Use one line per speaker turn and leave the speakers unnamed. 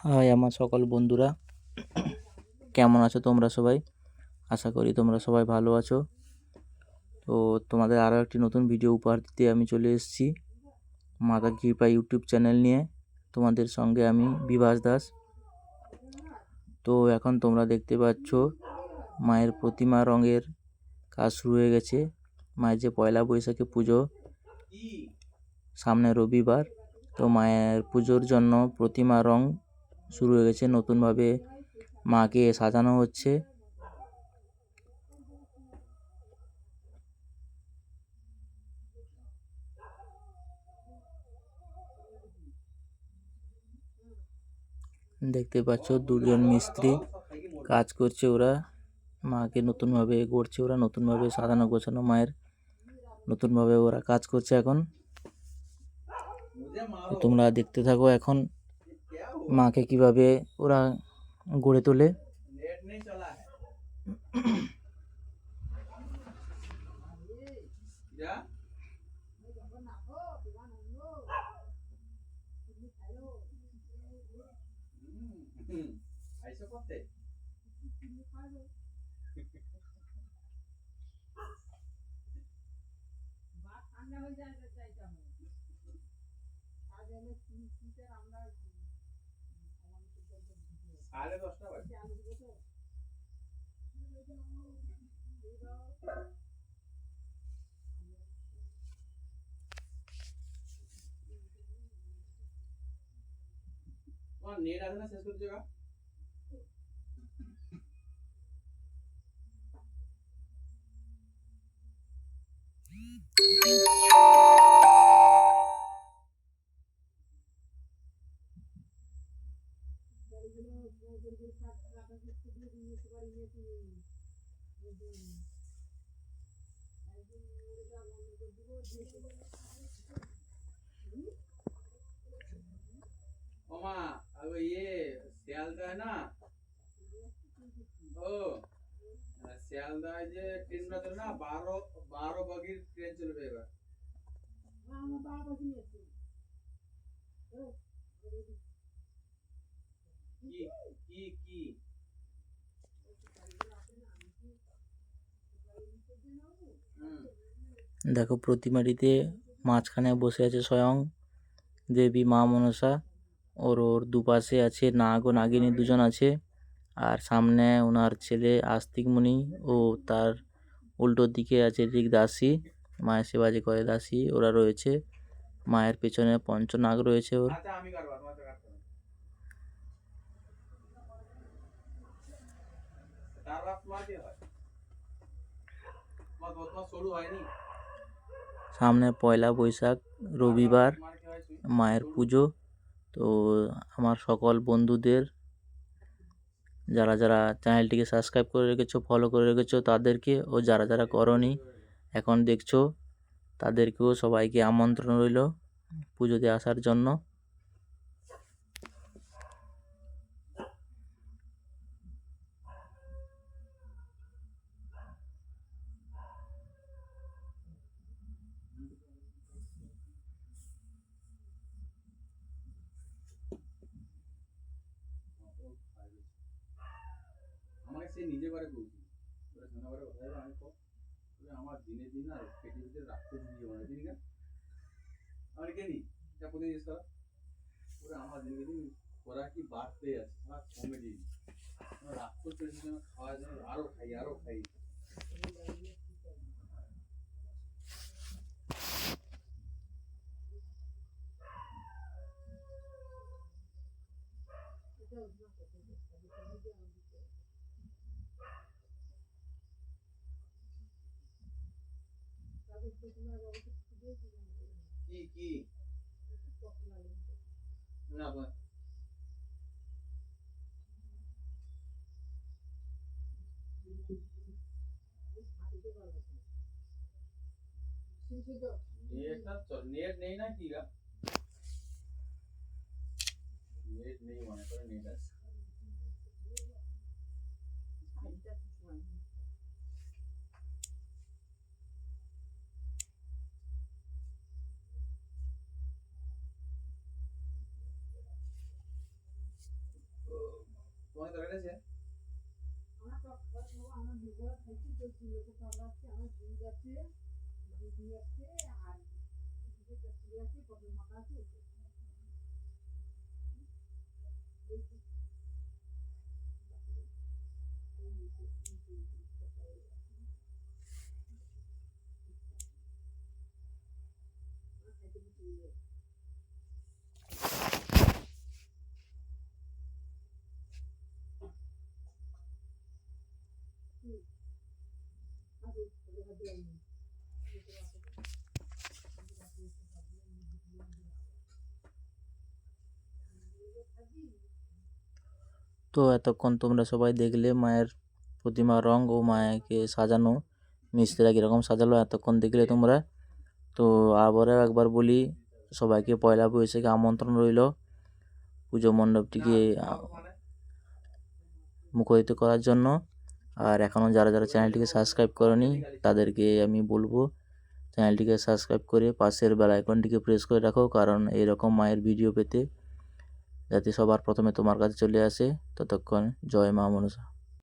High আমার সকল বন্ধুরা, কেমন আছো তোমরা সবাই? আশা করি তোমরা সবাই ভালো আছো। তো তোমাদের আরও একটি নতুন ভিডিও উপহার দিতে আমি চলে এসেছি মাতা কৃপা ইউটিউব চ্যানেল নিয়ে। তোমাদের সঙ্গে আমি বিভাস দাস। তো এখন তোমরা দেখতে পাচ্ছ মায়ের প্রতিমা রঙের কাজ শুরু হয়ে গেছে। মায়ের যে পয়লা বৈশাখে পুজো, সামনে রবিবার, তো মায়ের পুজোর জন্য প্রতিমা রং শুরু হয়ে গেছে। নতুনভাবে মাকে সাজানো হচ্ছে। দেখতে পাচ্ছ দুজন মিস্ত্রি কাজ করছে। ওরা মাকে নতুনভাবে গড়ছে, ওরা নতুনভাবে সাজানো গোছানো মায়ের নতুনভাবে ওরা কাজ করছে এখন। তো তোমরা দেখতে থাকো এখন মাকে কিভাবে ওরা গড়ে তোলে। নেট আছে না শেষ করতে জায়গা। ওমা ये শিয়ালদা না ও শিয়ালদায় যে ট্রেনটা চলে না 12 বগির ট্রেন চলবে এবার। কি কি কি দেখো প্রতিমাটিতে মাঝখানে বসে আছে স্বয়ং দেবী মা মনসা। ওর দুপাশে আছে নাগ ও নাগিনী, দুজন আছে। আর সামনে ওনার ছেলে আস্তিকমণি ও তার উল্টো দিকে আছে ঋক দাসী, মায়ের সেবা যে করে দাসী, ওরা রয়েছে। মায়ের পেছনে পঞ্চনাগ রয়েছে ওর। সামনে পয়লা বৈশাখ রবিবার মায়ের পুজো। তো আমার সকল বন্ধুদের যারা যারা চ্যানেলটিকে সাবস্ক্রাইব করে রেখেছো, ফলো করে রেখেছো তাদেরকে, ও যারা যারা করনি এখন দেখছো তাদেরকেও সবাইকে আমন্ত্রণ রইল পুজোতে আসার জন্য। আমাকে সে নিজে বারে বলছি শোনাবারে কথা আমি আমার দিনে দিন আর পেটের ভিতরে রাখতে দিয়ে মানে দিন না আমার কেনি এটা কোন জিনিস করা ওরে আমার দিনে দিন ওরা কি বাড়তে আছে আমার কমেডি রাখতে পেরেছি খাওয়া যায় আরো খাই কি কি না নেট নেই না কি গা নেট নেই মনে করে নেট আছে তো এতক্ষণ তোমরা সবাই দেখলে মায়ের প্রতিমা রং ও মায়াকে সাজানো, মিস্ত্রিরা কীরকম সাজালো এতক্ষণ দেখলে তোমরা। তো আবারও একবার বলি, সবাইকে পয়লা বৈশাখে আমন্ত্রণ রইল পুজো মণ্ডপটিকে মুখরিত করার জন্য। আর এখনও যারা যারা চ্যানেলটিকে সাবস্ক্রাইব করনি তাদেরকে আমি বলবো চ্যানেলটিকে সাবস্ক্রাইব করে পাশের বেল আইকনটিকে প্রেস করে রাখো, কারণ এরকম মায়ের ভিডিও পেতে যাতে সবার প্রথমে তোমার কাছে চলে আসে। ততক্ষণ জয় মা মনসা।